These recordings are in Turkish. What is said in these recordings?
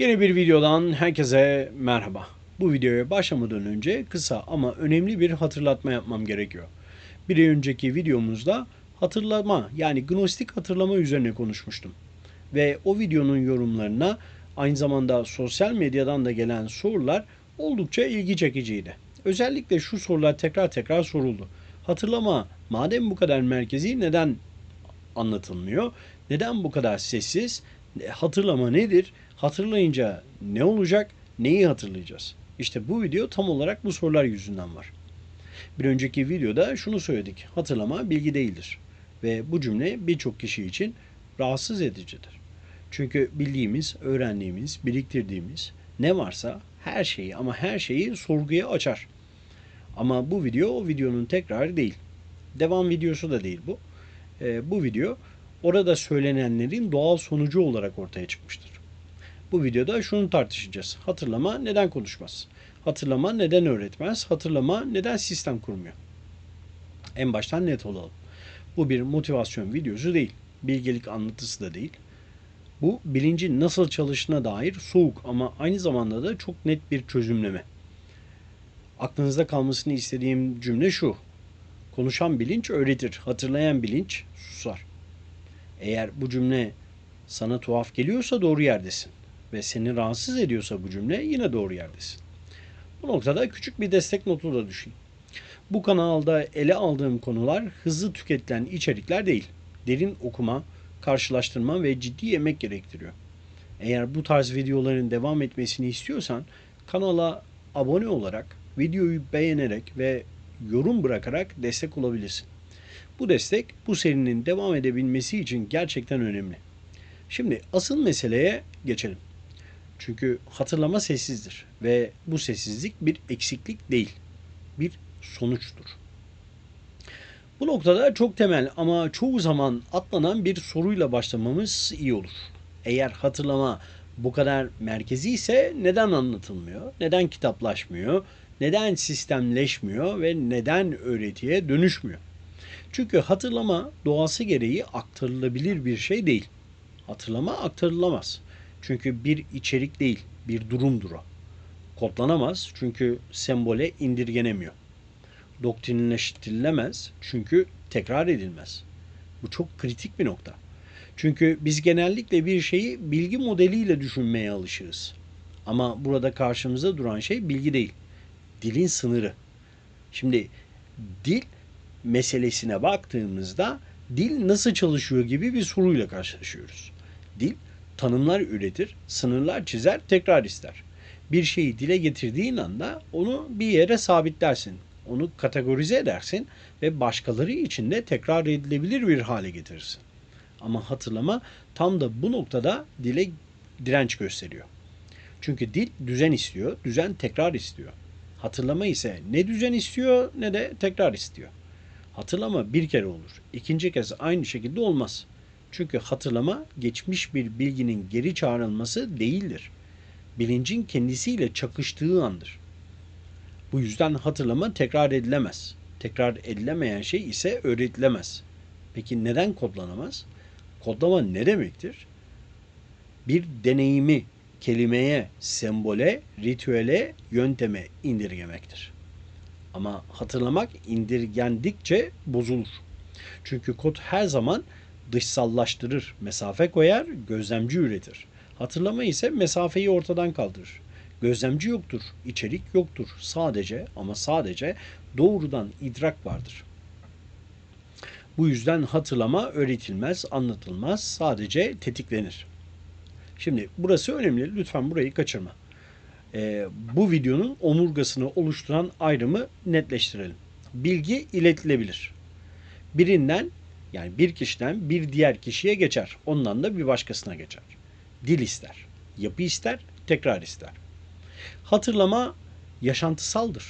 Yeni bir videodan herkese merhaba. Bu videoya başlamadan önce kısa ama önemli bir hatırlatma yapmam gerekiyor. Bir önceki videomuzda hatırlama yani gnostik hatırlama üzerine konuşmuştum. Ve o videonun yorumlarına aynı zamanda sosyal medyadan da gelen sorular oldukça ilgi çekiciydi. Özellikle şu sorular tekrar tekrar soruldu. Hatırlama madem bu kadar merkezi neden anlatılmıyor? Neden bu kadar sessiz? Hatırlama nedir? Hatırlayınca ne olacak? Neyi hatırlayacağız? İşte bu video tam olarak bu sorular yüzünden var. Bir önceki videoda şunu söyledik. Hatırlama bilgi değildir. Ve bu cümle birçok kişi için rahatsız edicidir. Çünkü bildiğimiz, öğrendiğimiz, biriktirdiğimiz ne varsa her şeyi ama her şeyi sorguya açar. Ama bu video o videonun tekrarı değil. Devam videosu da değil bu. Bu video orada söylenenlerin doğal sonucu olarak ortaya çıkmıştır. Bu videoda şunu tartışacağız. Hatırlama neden konuşmaz? Hatırlama neden öğretmez? Hatırlama neden sistem kurmuyor? En baştan net olalım. Bu bir motivasyon videosu değil. Bilgelik anlatısı da değil. Bu bilincin nasıl çalıştığına dair soğuk ama aynı zamanda da çok net bir çözümleme. Aklınızda kalmasını istediğim cümle şu. Konuşan bilinç öğretir, hatırlayan bilinç susar. Eğer bu cümle sana tuhaf geliyorsa doğru yerdesin. Ve seni rahatsız ediyorsa bu cümle yine doğru yerdesin. Bu noktada küçük bir destek notu da düşeyim. Bu kanalda ele aldığım konular hızlı tüketilen içerikler değil. Derin okuma, karşılaştırma ve ciddi emek gerektiriyor. Eğer bu tarz videoların devam etmesini istiyorsan kanala abone olarak, videoyu beğenerek ve yorum bırakarak destek olabilirsin. Bu destek bu serinin devam edebilmesi için gerçekten önemli. Şimdi asıl meseleye geçelim. Çünkü hatırlama sessizdir ve bu sessizlik bir eksiklik değil, bir sonuçtur. Bu noktada çok temel ama çoğu zaman atlanan bir soruyla başlamamız iyi olur. Eğer hatırlama bu kadar merkezi ise neden anlatılmıyor? Neden kitaplaşmıyor? Neden sistemleşmiyor ve neden öğretiye dönüşmüyor? Çünkü hatırlama doğası gereği aktarılabilir bir şey değil. Hatırlama aktarılamaz. Çünkü bir içerik değil, bir durumdur o. Kodlanamaz çünkü sembole indirgenemiyor. Doktrinleştirilemez çünkü tekrar edilmez. Bu çok kritik bir nokta. Çünkü biz genellikle bir şeyi bilgi modeliyle düşünmeye alışığız. Ama burada karşımıza duran şey bilgi değil. Dilin sınırı. Şimdi dil meselesine baktığımızda dil nasıl çalışıyor gibi bir soruyla karşılaşıyoruz. Dil tanımlar üretir, sınırlar çizer, tekrar ister. Bir şeyi dile getirdiğin anda onu bir yere sabitlersin. Onu kategorize edersin ve başkaları için de tekrar edilebilir bir hale getirirsin. Ama hatırlama tam da bu noktada dile direnç gösteriyor. Çünkü dil düzen istiyor, düzen tekrar istiyor. Hatırlama ise ne düzen istiyor ne de tekrar istiyor. Hatırlama bir kere olur. İkinci kez aynı şekilde olmaz. Çünkü hatırlama geçmiş bir bilginin geri çağrılması değildir. Bilincin kendisiyle çakıştığı andır. Bu yüzden hatırlama tekrar edilemez. Tekrar edilemeyen şey ise öğretilemez. Peki neden kodlanamaz? Kodlama ne demektir? Bir deneyimi kelimeye, sembole, ritüele, yönteme indirgemektir. Ama hatırlamak indirgendikçe bozulur. Çünkü kod her zaman dışsallaştırır, mesafe koyar, gözlemci üretir. Hatırlama ise mesafeyi ortadan kaldırır. Gözlemci yoktur, içerik yoktur. Sadece ama sadece doğrudan idrak vardır. Bu yüzden hatırlama öğretilmez, anlatılmaz, sadece tetiklenir. Şimdi burası önemli. Lütfen burayı kaçırma. Bu videonun omurgasını oluşturan ayrımı netleştirelim. Bilgi iletilebilir. Birinden yani bir kişiden bir diğer kişiye geçer. Ondan da bir başkasına geçer. Dil ister, yapı ister, tekrar ister. Hatırlama yaşantısaldır.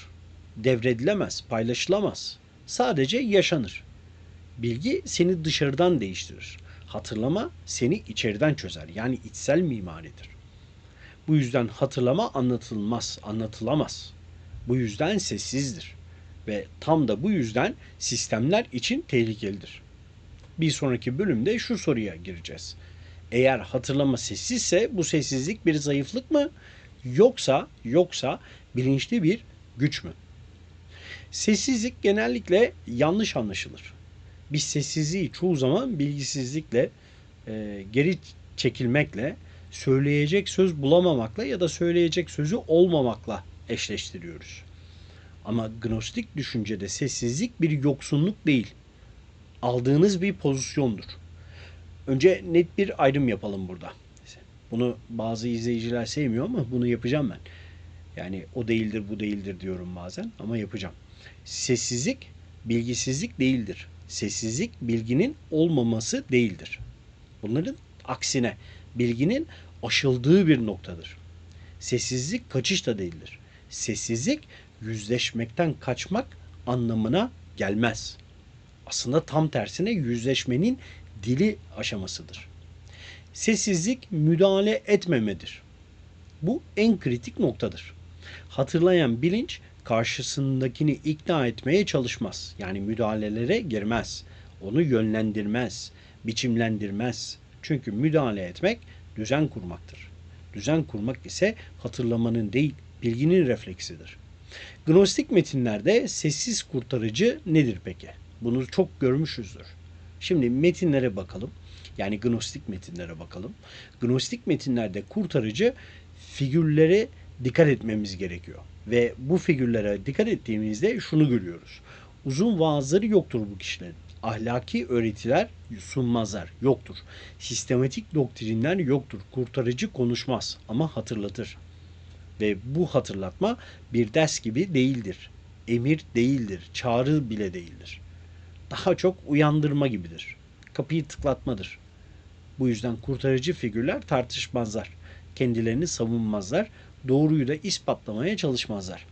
Devredilemez, paylaşılamaz. Sadece yaşanır. Bilgi seni dışarıdan değiştirir. Hatırlama seni içeriden çözer. Yani içsel mimaridir. Bu yüzden hatırlama anlatılmaz, anlatılamaz. Bu yüzden sessizdir. Ve tam da bu yüzden sistemler için tehlikelidir. Bir sonraki bölümde şu soruya gireceğiz. Eğer hatırlama sessizse bu sessizlik bir zayıflık mı yoksa bilinçli bir güç mü? Sessizlik genellikle yanlış anlaşılır. Biz sessizliği çoğu zaman bilgisizlikle, geri çekilmekle, söyleyecek söz bulamamakla ya da söyleyecek sözü olmamakla eşleştiriyoruz. Ama gnostik düşüncede sessizlik bir yoksunluk değil, aldığınız bir pozisyondur. Önce net bir ayrım yapalım burada. Bunu bazı izleyiciler sevmiyor ama bunu yapacağım ben. Yani o değildir, bu değildir diyorum bazen ama yapacağım. Sessizlik bilgisizlik değildir. Sessizlik bilginin olmaması değildir. Bunların aksine bilginin aşıldığı bir noktadır. Sessizlik kaçış da değildir. Sessizlik yüzleşmekten kaçmak anlamına gelmez. Aslında tam tersine yüzleşmenin dili aşamasıdır. Sessizlik müdahale etmemedir. Bu en kritik noktadır. Hatırlayan bilinç karşısındakini ikna etmeye çalışmaz. Yani müdahalelere girmez. Onu yönlendirmez, biçimlendirmez. Çünkü müdahale etmek düzen kurmaktır. Düzen kurmak ise hatırlamanın değil, bilginin refleksidir. Gnostik metinlerde sessiz kurtarıcı nedir peki? Bunu çok görmüşüzdür. Şimdi metinlere bakalım. Yani gnostik metinlere bakalım. Gnostik metinlerde kurtarıcı figürlere dikkat etmemiz gerekiyor. Ve bu figürlere dikkat ettiğimizde şunu görüyoruz. Uzun vaazları yoktur bu kişilerin. Ahlaki öğretiler sunmazlar, yoktur. Sistematik doktrinler yoktur. Kurtarıcı konuşmaz ama hatırlatır. Ve bu hatırlatma bir ders gibi değildir. Emir değildir, çağrı bile değildir. Daha çok uyandırma gibidir. Kapıyı tıklatmadır. Bu yüzden kurtarıcı figürler tartışmazlar. Kendilerini savunmazlar. Doğruyu da ispatlamaya çalışmazlar.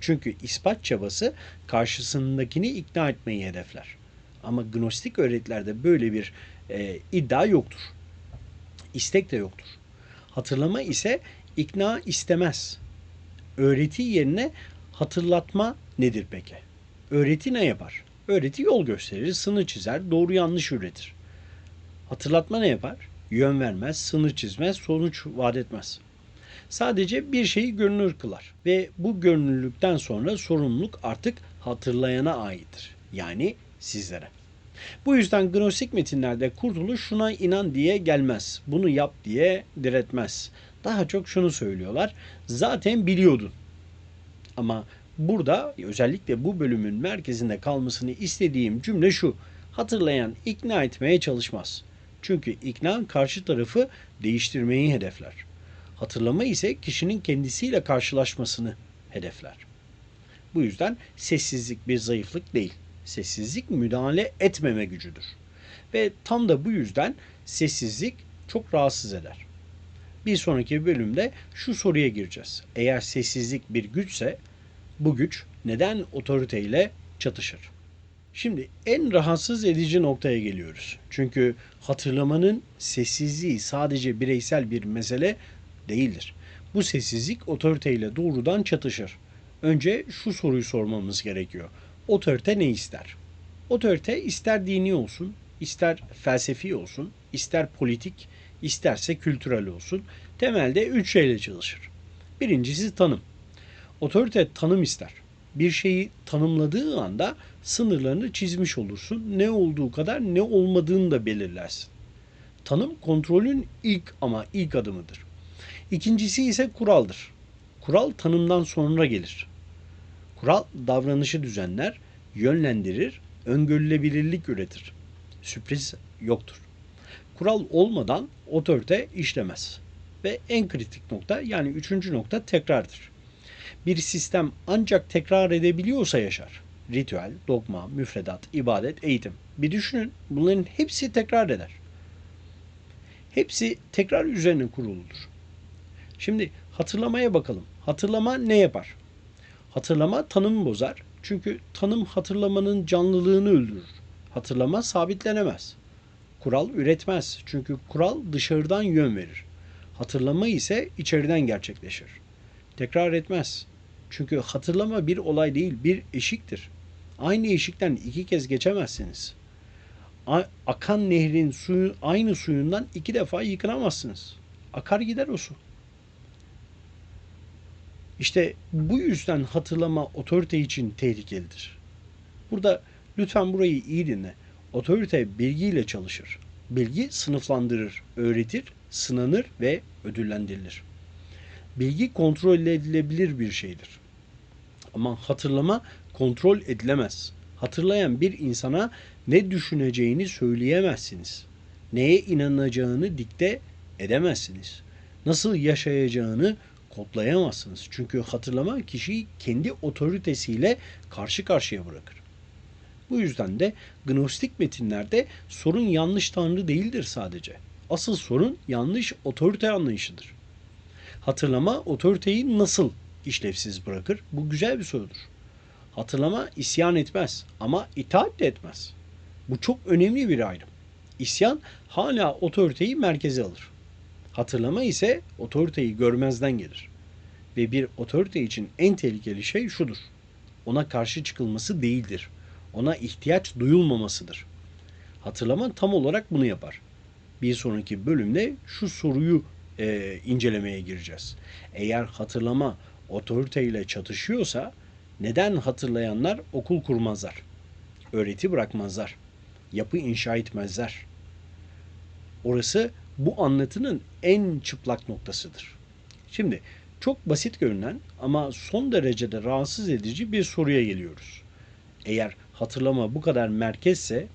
Çünkü ispat çabası karşısındakini ikna etmeyi hedefler. Ama gnostik öğretilerde böyle bir iddia yoktur. İstek de yoktur. Hatırlama ise ikna istemez. Öğreti yerine hatırlatma nedir peki? Öğreti ne yapar? Öğreti yol gösterir, sınır çizer, doğru yanlış üretir. Hatırlatma ne yapar? Yön vermez, sınır çizmez, sonuç vaat etmez. Sadece bir şeyi görünür kılar ve bu görünürlükten sonra sorumluluk artık hatırlayana aittir. Yani sizlere. Bu yüzden gnostik metinlerde kurtuluş şuna inan diye gelmez. Bunu yap diye diretmez. Daha çok şunu söylüyorlar. Zaten biliyordun. Ama burada özellikle bu bölümün merkezinde kalmasını istediğim cümle şu. Hatırlayan ikna etmeye çalışmaz. Çünkü ikna karşı tarafı değiştirmeyi hedefler. Hatırlama ise kişinin kendisiyle karşılaşmasını hedefler. Bu yüzden sessizlik bir zayıflık değil. Sessizlik müdahale etmeme gücüdür. Ve tam da bu yüzden sessizlik çok rahatsız eder. Bir sonraki bölümde şu soruya gireceğiz. Eğer sessizlik bir güçse bu güç neden otoriteyle çatışır? Şimdi en rahatsız edici noktaya geliyoruz. Çünkü hatırlamanın sessizliği sadece bireysel bir mesele değildir. Bu sessizlik otoriteyle doğrudan çatışır. Önce şu soruyu sormamız gerekiyor. Otorite ne ister? Otorite ister dini olsun, ister felsefi olsun, ister politik, isterse kültürel olsun. Temelde üç şeyle çalışır. Birincisi tanım. Otorite tanım ister. Bir şeyi tanımladığı anda sınırlarını çizmiş olursun. Ne olduğu kadar ne olmadığını da belirlersin. Tanım kontrolün ilk adımıdır. İkincisi ise kuraldır. Kural tanımdan sonra gelir. Kural davranışı düzenler, yönlendirir, öngörülebilirlik üretir. Sürpriz yoktur. Kural olmadan otorite işlemez. Ve en kritik nokta yani üçüncü nokta tekrardır. Bir sistem ancak tekrar edebiliyorsa yaşar. Ritüel, dogma, müfredat, ibadet, eğitim. Bir düşünün bunların hepsi tekrar eder. Hepsi tekrar üzerine kuruludur. Şimdi hatırlamaya bakalım. Hatırlama ne yapar? Hatırlama tanımı bozar. Çünkü tanım hatırlamanın canlılığını öldürür. Hatırlama sabitlenemez. Kural üretmez. Çünkü kural dışarıdan yön verir. Hatırlama ise içeriden gerçekleşir. Tekrar etmez. Çünkü hatırlama bir olay değil, bir eşiktir. Aynı eşikten iki kez geçemezsiniz. Akan nehrin aynı suyundan 2 defa yıkanamazsınız. Akar gider o su. İşte bu yüzden hatırlama otorite için tehlikelidir. Burada lütfen burayı iyi dinle. Otorite bilgiyle çalışır. Bilgi sınıflandırır, öğretir, sınanır ve ödüllendirilir. Bilgi kontrol edilebilir bir şeydir. Ama hatırlama kontrol edilemez. Hatırlayan bir insana ne düşüneceğini söyleyemezsiniz. Neye inanacağını dikte edemezsiniz. Nasıl yaşayacağını kodlayamazsınız. Çünkü hatırlama kişiyi kendi otoritesiyle karşı karşıya bırakır. Bu yüzden de gnostik metinlerde sorun yanlış tanrı değildir sadece. Asıl sorun yanlış otorite anlayışıdır. Hatırlama otoriteyi nasıl işlevsiz bırakır? Bu güzel bir sorudur. Hatırlama isyan etmez ama itaat de etmez. Bu çok önemli bir ayrım. İsyan hala otoriteyi merkeze alır. Hatırlama ise otoriteyi görmezden gelir. Ve bir otorite için en tehlikeli şey şudur. Ona karşı çıkılması değildir. Ona ihtiyaç duyulmamasıdır. Hatırlama tam olarak bunu yapar. Bir sonraki bölümde şu soruyu incelemeye gireceğiz. Eğer hatırlama otoriteyle çatışıyorsa neden hatırlayanlar okul kurmazlar? Öğreti bırakmazlar. Yapı inşa etmezler. Orası bu anlatının en çıplak noktasıdır. Şimdi çok basit görünen ama son derecede rahatsız edici bir soruya geliyoruz. Eğer hatırlama bu kadar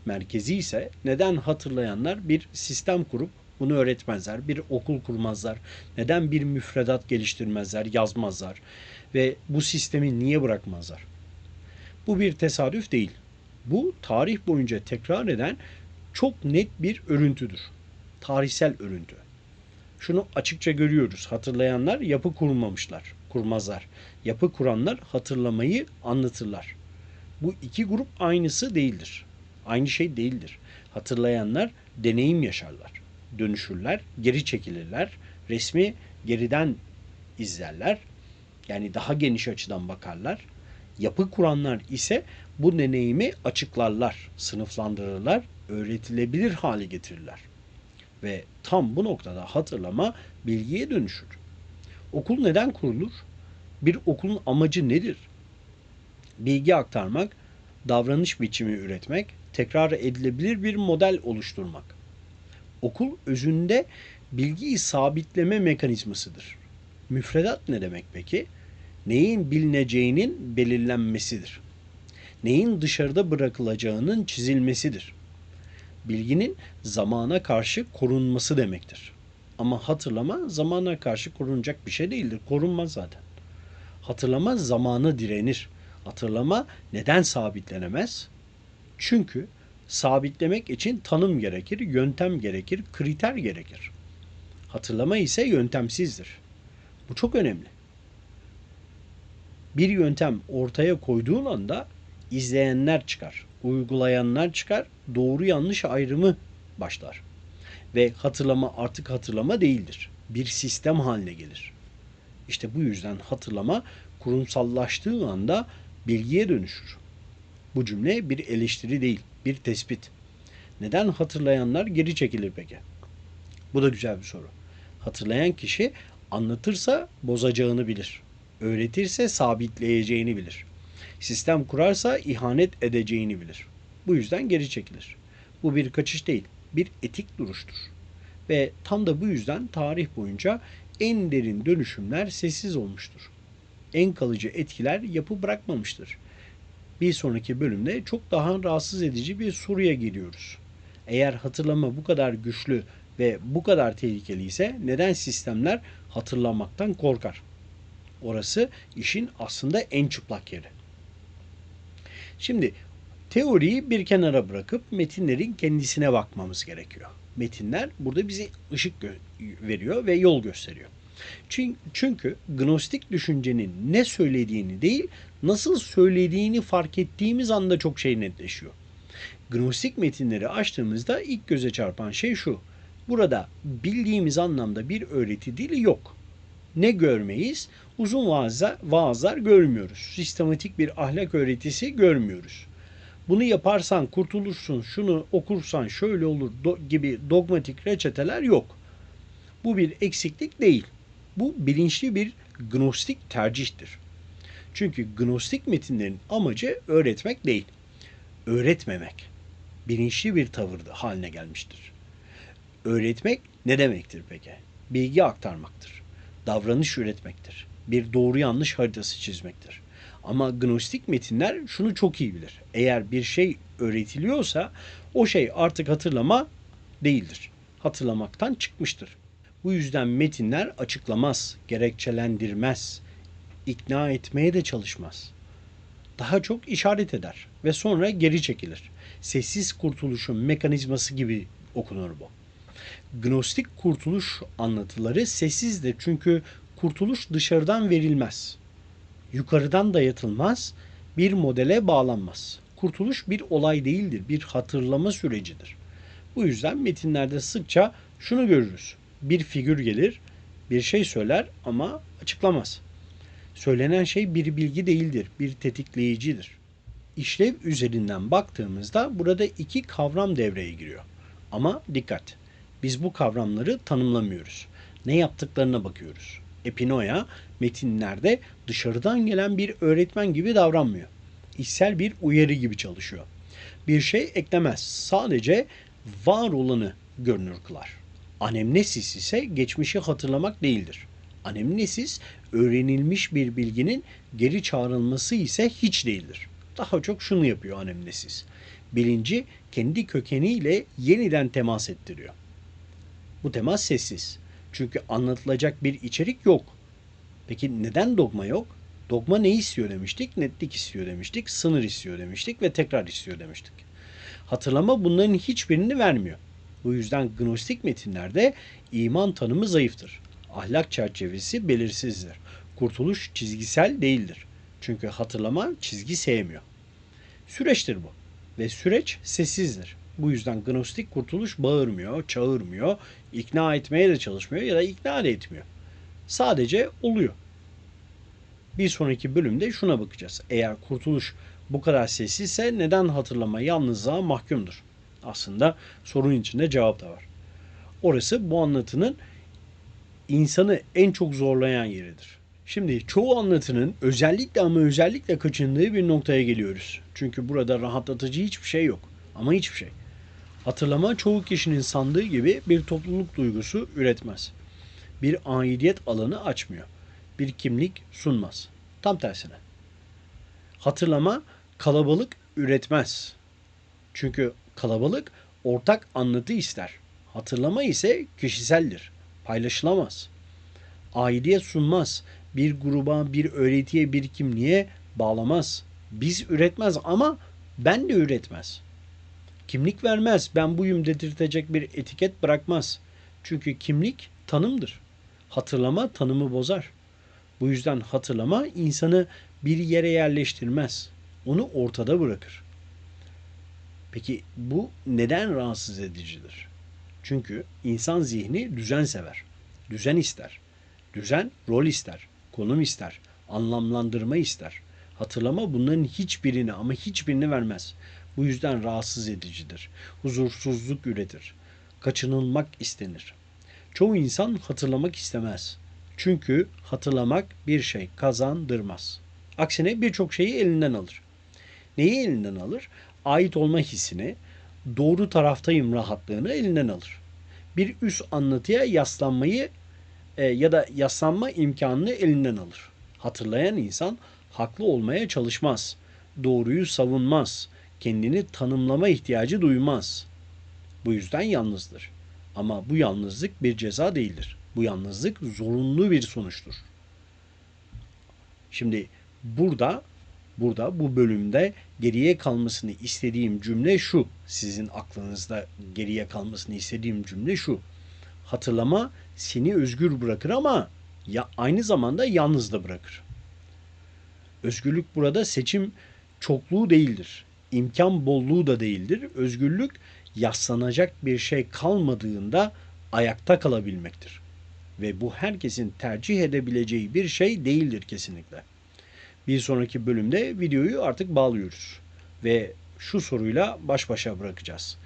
merkezi ise neden hatırlayanlar bir sistem kurup bunu öğretmezler, bir okul kurmazlar, neden bir müfredat geliştirmezler, yazmazlar ve bu sistemi niye bırakmazlar? Bu bir tesadüf değil. Bu tarih boyunca tekrar eden çok net bir örüntüdür. Tarihsel örüntü. Şunu açıkça görüyoruz. Hatırlayanlar yapı kurmazlar. Yapı kuranlar hatırlamayı anlatırlar. Bu iki grup aynısı değildir. Aynı şey değildir. Hatırlayanlar deneyim yaşarlar, dönüşürler, geri çekilirler, resmi geriden izlerler. Yani daha geniş açıdan bakarlar. Yapı kuranlar ise bu deneyimi açıklarlar, sınıflandırırlar, öğretilebilir hale getirirler. Ve tam bu noktada hatırlama bilgiye dönüşür. Okul neden kurulur? Bir okulun amacı nedir? Bilgi aktarmak, davranış biçimi üretmek, tekrar edilebilir bir model oluşturmak. Okul özünde bilgiyi sabitleme mekanizmasıdır. Müfredat ne demek peki? Neyin bilineceğinin belirlenmesidir. Neyin dışarıda bırakılacağının çizilmesidir. Bilginin zamana karşı korunması demektir. Ama hatırlama zamana karşı korunacak bir şey değildir. Korunmaz zaten. Hatırlama zamana direnir. Hatırlama neden sabitlenemez? Çünkü sabitlemek için tanım gerekir, yöntem gerekir, kriter gerekir. Hatırlama ise yöntemsizdir. Bu çok önemli. Bir yöntem ortaya koyduğun anda izleyenler çıkar, uygulayanlar çıkar, doğru yanlış ayrımı başlar. Ve hatırlama artık hatırlama değildir. Bir sistem haline gelir. İşte bu yüzden hatırlama kurumsallaştığı anda bilgiye dönüşür. Bu cümle bir eleştiri değil, bir tespit. Neden hatırlayanlar geri çekilir peki? Bu da güzel bir soru. Hatırlayan kişi anlatırsa bozacağını bilir. Öğretirse sabitleyeceğini bilir. Sistem kurarsa ihanet edeceğini bilir. Bu yüzden geri çekilir. Bu bir kaçış değil, bir etik duruştur. Ve tam da bu yüzden tarih boyunca en derin dönüşümler sessiz olmuştur. En kalıcı etkiler yapı bırakmamıştır. Bir sonraki bölümde çok daha rahatsız edici bir soruya geliyoruz. Eğer hatırlama bu kadar güçlü ve bu kadar tehlikeli ise neden sistemler hatırlamaktan korkar? Orası işin aslında en çıplak yeri. Şimdi teoriyi bir kenara bırakıp metinlerin kendisine bakmamız gerekiyor. Metinler burada bize ışık veriyor ve yol gösteriyor. Çünkü gnostik düşüncenin ne söylediğini değil, nasıl söylediğini fark ettiğimiz anda çok şey netleşiyor. Gnostik metinleri açtığımızda ilk göze çarpan şey şu. Burada bildiğimiz anlamda bir öğreti dili yok. Ne görmeyiz? Uzun vaazlar görmüyoruz. Sistematik bir ahlak öğretisi görmüyoruz. Bunu yaparsan kurtulursun, şunu okursan şöyle olur gibi dogmatik reçeteler yok. Bu bir eksiklik değil. Bu bilinçli bir gnostik tercihtir. Çünkü gnostik metinlerin amacı öğretmek değil, öğretmemek. Bilinçli bir tavır haline gelmiştir. Öğretmek ne demektir peki? Bilgi aktarmaktır. Davranış üretmektir. Bir doğru yanlış haritası çizmektir. Ama gnostik metinler şunu çok iyi bilir. Eğer bir şey öğretiliyorsa o şey artık hatırlama değildir. Hatırlamaktan çıkmıştır. Bu yüzden metinler açıklamaz, gerekçelendirmez, ikna etmeye de çalışmaz. Daha çok işaret eder ve sonra geri çekilir. Sessiz kurtuluşun mekanizması gibi okunur bu. Gnostik kurtuluş anlatıları sessizdir çünkü kurtuluş dışarıdan verilmez. Yukarıdan dayatılmaz, bir modele bağlanmaz. Kurtuluş bir olay değildir, bir hatırlama sürecidir. Bu yüzden metinlerde sıkça şunu görürüz. Bir figür gelir, bir şey söyler ama açıklamaz. Söylenen şey bir bilgi değildir, bir tetikleyicidir. İşlev üzerinden baktığımızda burada iki kavram devreye giriyor. Ama dikkat! Biz bu kavramları tanımlamıyoruz. Ne yaptıklarına bakıyoruz. Epinoia metinlerde dışarıdan gelen bir öğretmen gibi davranmıyor. İçsel bir uyarı gibi çalışıyor. Bir şey eklemez. Sadece var olanı görünür kılar. Anemnesis ise geçmişi hatırlamak değildir. Anemnesis öğrenilmiş bir bilginin geri çağrılması ise hiç değildir. Daha çok şunu yapıyor anemnesis. Bilinci kendi kökeniyle yeniden temas ettiriyor. Bu temas sessiz. Çünkü anlatılacak bir içerik yok. Peki neden dogma yok? Dogma ne istiyor demiştik? Netlik istiyor demiştik, sınır istiyor demiştik ve tekrar istiyor demiştik. Hatırlama bunların hiçbirini vermiyor. Bu yüzden gnostik metinlerde iman tanımı zayıftır. Ahlak çerçevesi belirsizdir. Kurtuluş çizgisel değildir. Çünkü hatırlama çizgi sevmiyor. Süreçtir bu. Ve süreç sessizdir. Bu yüzden gnostik kurtuluş bağırmıyor, çağırmıyor, ikna etmeye de çalışmıyor ya da ikna da etmiyor. Sadece oluyor. Bir sonraki bölümde şuna bakacağız. Eğer kurtuluş bu kadar sessizse neden hatırlama yalnızlığa mahkumdur? Aslında sorun içinde cevap da var. Orası bu anlatının insanı en çok zorlayan yeridir. Şimdi çoğu anlatının özellikle kaçındığı bir noktaya geliyoruz. Çünkü burada rahatlatıcı hiçbir şey yok. Ama hiçbir şey. Hatırlama çoğu kişinin sandığı gibi bir topluluk duygusu üretmez. Bir aidiyet alanı açmıyor. Bir kimlik sunmaz. Tam tersine. Hatırlama kalabalık üretmez. Çünkü kalabalık ortak anlatı ister. Hatırlama ise kişiseldir. Paylaşılamaz. Aidiyet sunmaz. Bir gruba, bir öğretiye, bir kimliğe bağlamaz. Biz üretmez ama ben de üretmez. Kimlik vermez. Ben buyum dedirtecek bir etiket bırakmaz. Çünkü kimlik tanımdır. Hatırlama tanımı bozar. Bu yüzden hatırlama insanı bir yere yerleştirmez. Onu ortada bırakır. Peki bu neden rahatsız edicidir? Çünkü insan zihni düzen sever. Düzen ister. Düzen rol ister. Konum ister. Anlamlandırma ister. Hatırlama bunların hiçbirini ama hiçbirini vermez. Bu yüzden rahatsız edicidir. Huzursuzluk üretir. Kaçınılmak istenir. Çoğu insan hatırlamak istemez. Çünkü hatırlamak bir şey kazandırmaz. Aksine birçok şeyi elinden alır. Neyi elinden alır? Ait olma hissini, doğru taraftayım rahatlığını elinden alır. Bir üst anlatıya yaslanmayı ya da yaslanma imkanını elinden alır. Hatırlayan insan haklı olmaya çalışmaz. Doğruyu savunmaz. Kendini tanımlama ihtiyacı duymaz. Bu yüzden yalnızdır. Ama bu yalnızlık bir ceza değildir. Bu yalnızlık zorunlu bir sonuçtur. Şimdi bu bölümde geriye kalmasını istediğim cümle şu. Sizin aklınızda geriye kalmasını istediğim cümle şu. Hatırlama seni özgür bırakır ama aynı zamanda yalnız da bırakır. Özgürlük burada seçim çokluğu değildir. İmkan bolluğu da değildir. Özgürlük yaslanacak bir şey kalmadığında ayakta kalabilmektir. Ve bu herkesin tercih edebileceği bir şey değildir kesinlikle. Bir sonraki bölümde videoyu artık bağlıyoruz. Ve şu soruyla baş başa bırakacağız.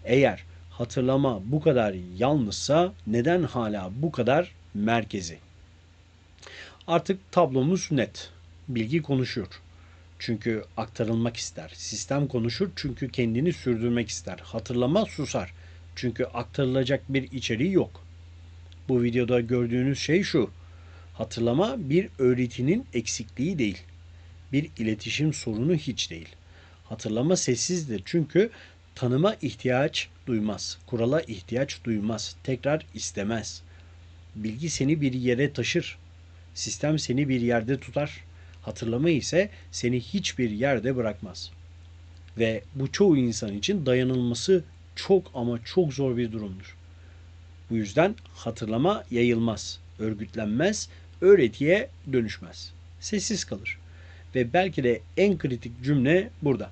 Eğer hatırlama bu kadar yalnızsa neden hala bu kadar merkezi? Artık tablomuz net. Bilgi konuşur. Çünkü aktarılmak ister. Sistem konuşur çünkü kendini sürdürmek ister. Hatırlama susar. Çünkü aktarılacak bir içeriği yok. Bu videoda gördüğünüz şey şu. Hatırlama bir öğretinin eksikliği değil. Bir iletişim sorunu hiç değil. Hatırlama sessizdir çünkü tanıma ihtiyaç duymaz. Kurala ihtiyaç duymaz. Tekrar istemez. Bilgi seni bir yere taşır. Sistem seni bir yerde tutar. Hatırlama ise seni hiçbir yerde bırakmaz. Ve bu çoğu insan için dayanılması çok ama çok zor bir durumdur. Bu yüzden hatırlama yayılmaz, örgütlenmez, öğretiye dönüşmez. Sessiz kalır. Ve belki de en kritik cümle burada.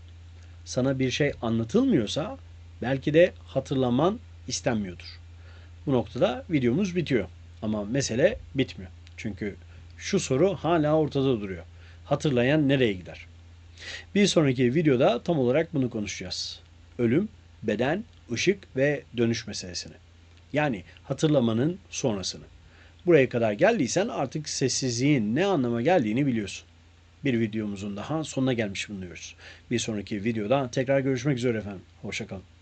Sana bir şey anlatılmıyorsa belki de hatırlaman istenmiyordur. Bu noktada videomuz bitiyor. Ama mesele bitmiyor. Çünkü şu soru hala ortada duruyor. Hatırlayan nereye gider? Bir sonraki videoda tam olarak bunu konuşacağız. Ölüm, beden, ışık ve dönüş meselesini. Yani hatırlamanın sonrasını. Buraya kadar geldiysen artık sessizliğin ne anlama geldiğini biliyorsun. Bir videomuzun daha sonuna gelmiş bulunuyoruz. Bir sonraki videoda tekrar görüşmek üzere efendim. Hoşça kalın.